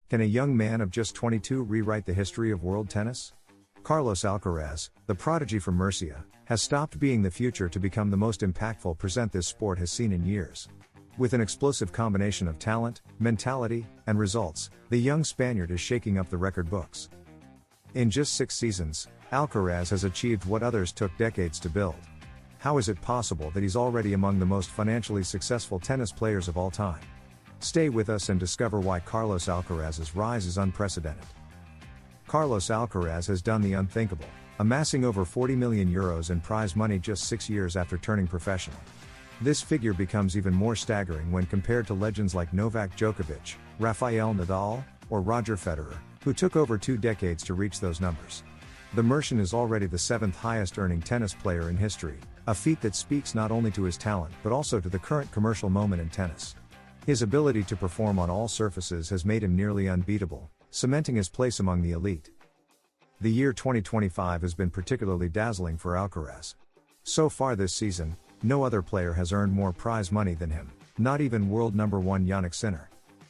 Can a young man of just 22 rewrite the history of world tennis? Carlos Alcaraz, the prodigy from Murcia, has stopped being the future to become the most impactful present this sport has seen in years. With an explosive combination of talent, mentality, and results, the young Spaniard is shaking up the record books. In just 6 seasons, Alcaraz has achieved what others took decades to build. How is it possible that he's already among the most financially successful tennis players of all time? Stay with us and discover why Carlos Alcaraz's rise is unprecedented. Carlos Alcaraz has done the unthinkable, amassing over €40 million in prize money just 6 years after turning professional. This figure becomes even more staggering when compared to legends like Novak Djokovic, Rafael Nadal, or Roger Federer, who took over 2 decades to reach those numbers. The Mercian is already the 7th highest earning tennis player in history, a feat that speaks not only to his talent but also to the current commercial moment in tennis. His ability to perform on all surfaces has made him nearly unbeatable, cementing his place among the elite. The year 2025 has been particularly dazzling for Alcaraz. So far this season, no other player has earned more prize money than him, not even world number 1 Jannik Sinner.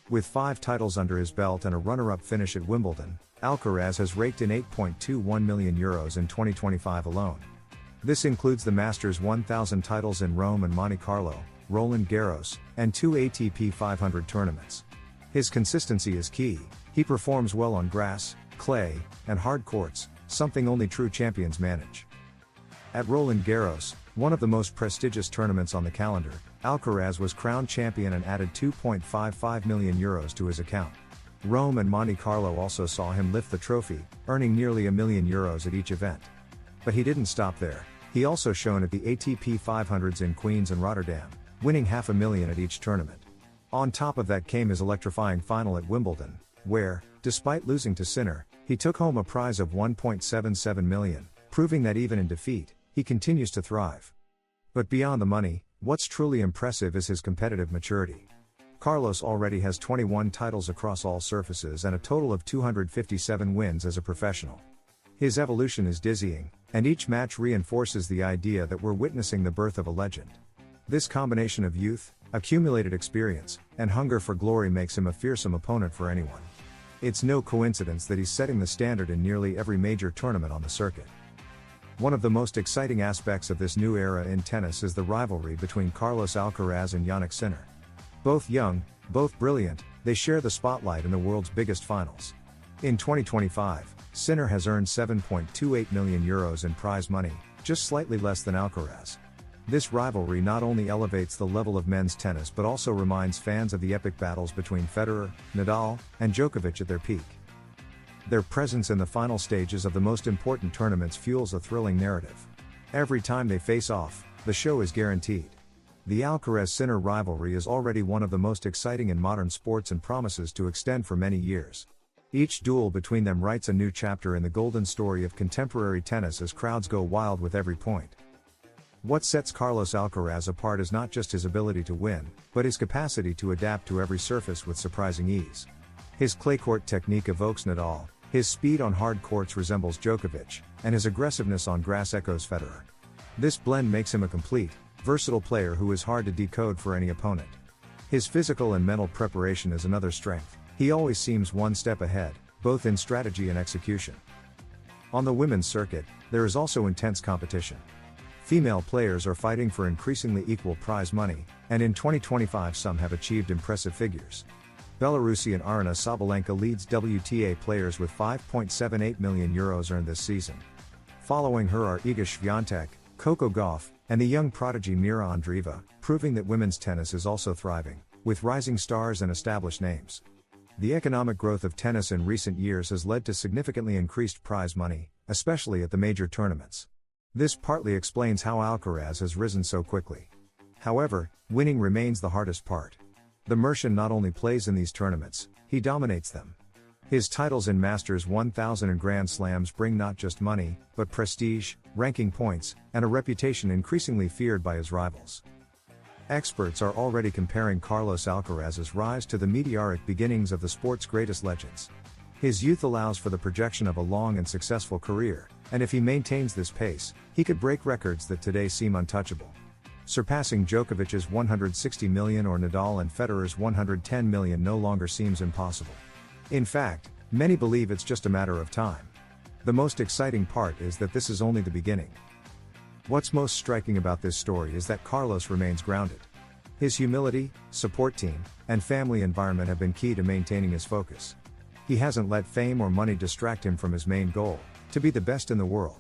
With 5 titles under his belt and a runner-up finish at Wimbledon, Alcaraz has raked in €8.21 million in 2025 alone. This includes the Masters 1000 titles in Rome and Monte Carlo, Roland Garros, and 2 ATP 500 tournaments. His consistency is key. He performs well on grass, clay, and hard courts, something only true champions manage. At Roland Garros, one of the most prestigious tournaments on the calendar, Alcaraz was crowned champion and added €2.55 million to his account. Rome and Monte Carlo also saw him lift the trophy, earning nearly €1 million at each event. But he didn't stop there. He also shone at the ATP 500s in Queens and Rotterdam, winning $500,000 at each tournament. On top of that came his electrifying final at Wimbledon, where, despite losing to Sinner, he took home a prize of $1.77 million, proving that even in defeat, he continues to thrive. But beyond the money, what's truly impressive is his competitive maturity. Carlos already has 21 titles across all surfaces and a total of 257 wins as a professional. His evolution is dizzying, and each match reinforces the idea that we're witnessing the birth of a legend. This combination of youth, accumulated experience, and hunger for glory makes him a fearsome opponent for anyone. It's no coincidence that he's setting the standard in nearly every major tournament on the circuit. One of the most exciting aspects of this new era in tennis is the rivalry between Carlos Alcaraz and Jannik Sinner. Both young, both brilliant, they share the spotlight in the world's biggest finals. In 2025, Sinner has earned €7.28 million in prize money, just slightly less than Alcaraz. This rivalry not only elevates the level of men's tennis but also reminds fans of the epic battles between Federer, Nadal, and Djokovic at their peak. Their presence in the final stages of the most important tournaments fuels a thrilling narrative. Every time they face off, the show is guaranteed. The Alcaraz-Sinner rivalry is already one of the most exciting in modern sports and promises to extend for many years. Each duel between them writes a new chapter in the golden story of contemporary tennis as crowds go wild with every point. What sets Carlos Alcaraz apart is not just his ability to win, but his capacity to adapt to every surface with surprising ease. His clay court technique evokes Nadal, his speed on hard courts resembles Djokovic, and his aggressiveness on grass echoes Federer. This blend makes him a complete, versatile player who is hard to decode for any opponent. His physical and mental preparation is another strength. He always seems one step ahead, both in strategy and execution. On the women's circuit, there is also intense competition. Female players are fighting for increasingly equal prize money, and in 2025 some have achieved impressive figures. Belarusian Aryna Sabalenka leads WTA players with €5.78 million earned this season. Following her are Iga Swiatek, Coco Gauff, and the young prodigy Mira Andreeva, proving that women's tennis is also thriving, with rising stars and established names. The economic growth of tennis in recent years has led to significantly increased prize money, especially at the major tournaments. This partly explains how Alcaraz has risen so quickly. However, winning remains the hardest part. The Mercian not only plays in these tournaments, he dominates them. His titles in Masters 1000 and Grand Slams bring not just money, but prestige, ranking points, and a reputation increasingly feared by his rivals. Experts are already comparing Carlos Alcaraz's rise to the meteoric beginnings of the sport's greatest legends. His youth allows for the projection of a long and successful career, and if he maintains this pace, he could break records that today seem untouchable. Surpassing Djokovic's $160 million or Nadal and Federer's $110 million no longer seems impossible. In fact, many believe it's just a matter of time. The most exciting part is that this is only the beginning. What's most striking about this story is that Carlos remains grounded. His humility, support team, and family environment have been key to maintaining his focus. He hasn't let fame or money distract him from his main goal, to be the best in the world.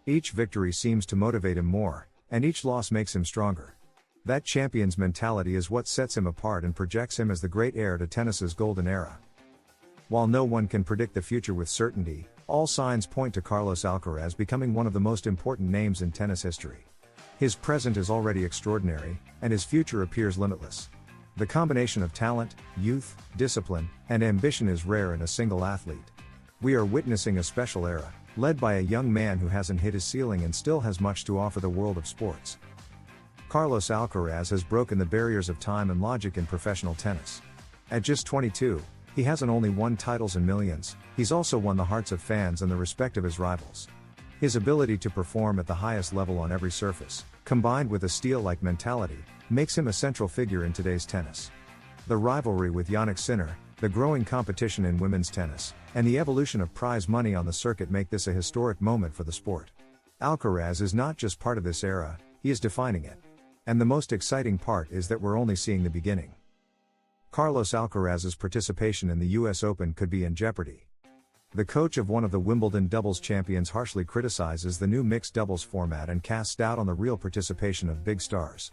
Each victory seems to motivate him more, and each loss makes him stronger. That champion's mentality is what sets him apart and projects him as the great heir to tennis's golden era. While no one can predict the future with certainty, all signs point to Carlos Alcaraz becoming one of the most important names in tennis history. His present is already extraordinary, and his future appears limitless. The combination of talent, youth, discipline, and ambition is rare in a single athlete. We are witnessing a special era, led by a young man who hasn't hit his ceiling and still has much to offer the world of sports. Carlos Alcaraz has broken the barriers of time and logic in professional tennis. At just 22, he hasn't only won titles and millions, he's also won the hearts of fans and the respect of his rivals. His ability to perform at the highest level on every surface, combined with a steel-like mentality, makes him a central figure in today's tennis. The rivalry with Jannik Sinner, the growing competition in women's tennis, and the evolution of prize money on the circuit make this a historic moment for the sport. Alcaraz is not just part of this era, he is defining it. And the most exciting part is that we're only seeing the beginning. Carlos Alcaraz's participation in the US Open could be in jeopardy. The coach of one of the Wimbledon doubles champions harshly criticizes the new mixed doubles format and casts doubt on the real participation of big stars.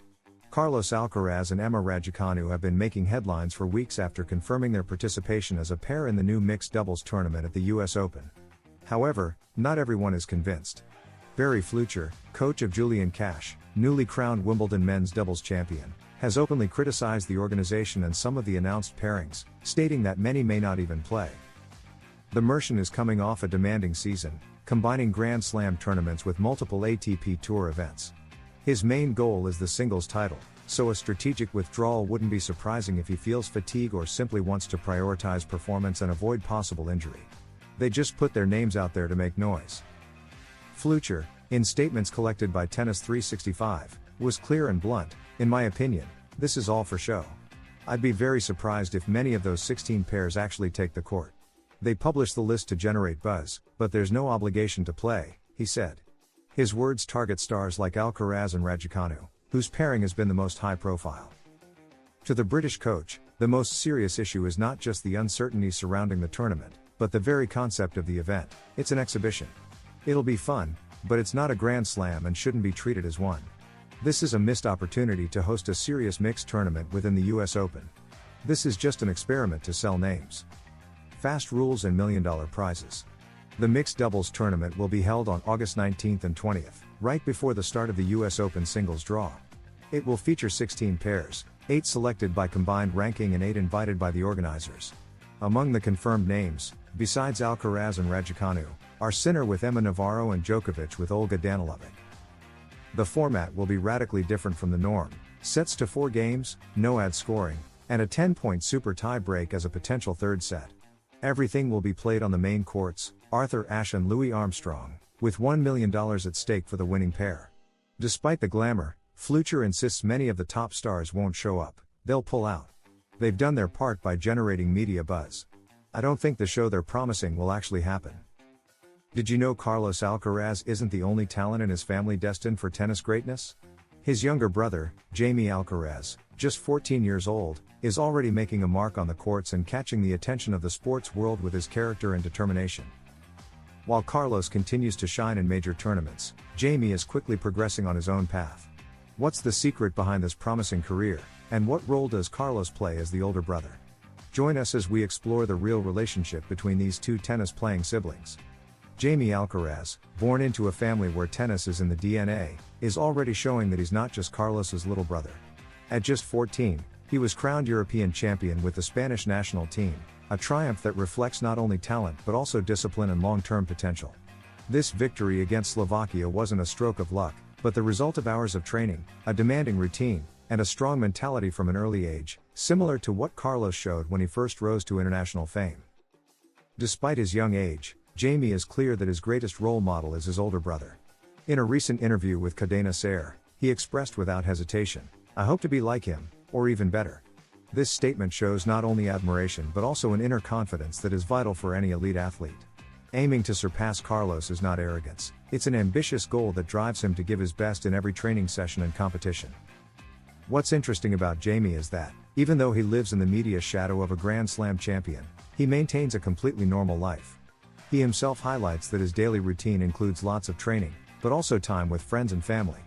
Carlos Alcaraz and Emma Raducanu have been making headlines for weeks after confirming their participation as a pair in the new mixed doubles tournament at the US Open. However, not everyone is convinced. Barry Flucher, coach of Julian Cash, newly crowned Wimbledon men's doubles champion, has openly criticized the organization and some of the announced pairings, stating that many may not even play. The Mercian is coming off a demanding season, combining Grand Slam tournaments with multiple ATP Tour events. His main goal is the singles title, so a strategic withdrawal wouldn't be surprising if he feels fatigue or simply wants to prioritize performance and avoid possible injury. They just put their names out there to make noise. Flucher, in statements collected by Tennis 365, was clear and blunt: "In my opinion, this is all for show. I'd be very surprised if many of those 16 pairs actually take the court. They publish the list to generate buzz, but there's no obligation to play," he said. His words target stars like Alcaraz and Raducanu, whose pairing has been the most high profile. To the British coach, the most serious issue is not just the uncertainty surrounding the tournament, but the very concept of the event. It's an exhibition. It'll be fun, but it's not a Grand Slam and shouldn't be treated as one. This is a missed opportunity to host a serious mixed tournament within the US Open. This is just an experiment to sell names. Fast rules and million-dollar prizes. The mixed doubles tournament will be held on August 19th and 20th, right before the start of the US Open singles draw. It will feature 16 pairs, 8 selected by combined ranking and 8 invited by the organizers. Among the confirmed names, besides Alcaraz and Raducanu, are Sinner with Emma Navarro and Djokovic with Olga Danilovic. The format will be radically different from the norm: sets to 4 games, no ad scoring, and a 10-point super tie break as a potential third set. Everything will be played on the main courts, Arthur Ashe and Louis Armstrong, with $1 million at stake for the winning pair. Despite the glamour, Flucher insists many of the top stars won't show up, they'll pull out. They've done their part by generating media buzz. I don't think the show they're promising will actually happen. Did you know Carlos Alcaraz isn't the only talent in his family destined for tennis greatness? His younger brother, Jamie Alcaraz, just 14 years old, is already making a mark on the courts and catching the attention of the sports world with his character and determination. While Carlos continues to shine in major tournaments, Jamie is quickly progressing on his own path. What's the secret behind this promising career, and what role does Carlos play as the older brother? Join us as we explore the real relationship between these two tennis-playing siblings. Jamie Alcaraz, born into a family where tennis is in the DNA, is already showing that he's not just Carlos's little brother. At just 14, he was crowned European champion with the Spanish national team, a triumph that reflects not only talent but also discipline and long-term potential. This victory against Slovakia wasn't a stroke of luck, but the result of hours of training, a demanding routine, and a strong mentality from an early age, similar to what Carlos showed when he first rose to international fame. Despite his young age, Jamie is clear that his greatest role model is his older brother. In a recent interview with Cadena Ser, he expressed without hesitation, "I hope to be like him, or even better." This statement shows not only admiration but also an inner confidence that is vital for any elite athlete. Aiming to surpass Carlos is not arrogance, it's an ambitious goal that drives him to give his best in every training session and competition. What's interesting about Jamie is that, even though he lives in the media shadow of a Grand Slam champion, he maintains a completely normal life. He himself highlights that his daily routine includes lots of training, but also time with friends and family.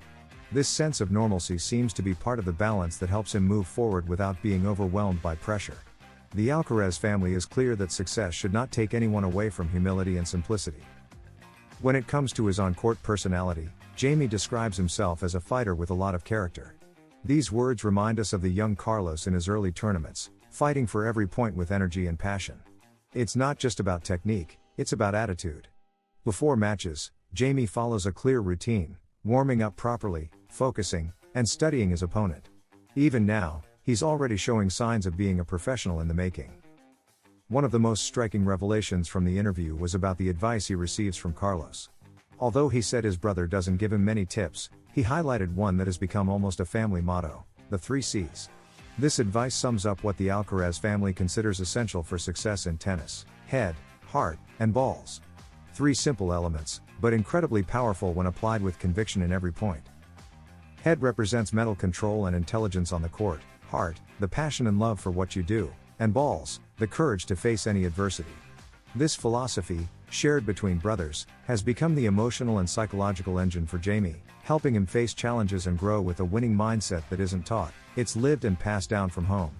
This sense of normalcy seems to be part of the balance that helps him move forward without being overwhelmed by pressure. The Alcaraz family is clear that success should not take anyone away from humility and simplicity. When it comes to his on-court personality, Jamie describes himself as a fighter with a lot of character. These words remind us of the young Carlos in his early tournaments, fighting for every point with energy and passion. It's not just about technique, it's about attitude. Before matches, Jamie follows a clear routine, warming up properly, focusing, and studying his opponent. Even now, he's already showing signs of being a professional in the making. One of the most striking revelations from the interview was about the advice he receives from Carlos. Although he said his brother doesn't give him many tips, he highlighted one that has become almost a family motto: the 3 C's. This advice sums up what the Alcaraz family considers essential for success in tennis: head, heart, and balls. 3 simple elements, but incredibly powerful when applied with conviction in every point. Head represents mental control and intelligence on the court, heart, the passion and love for what you do, and balls, the courage to face any adversity. This philosophy, shared between brothers, has become the emotional and psychological engine for Jamie, helping him face challenges and grow with a winning mindset that isn't taught, it's lived and passed down from home.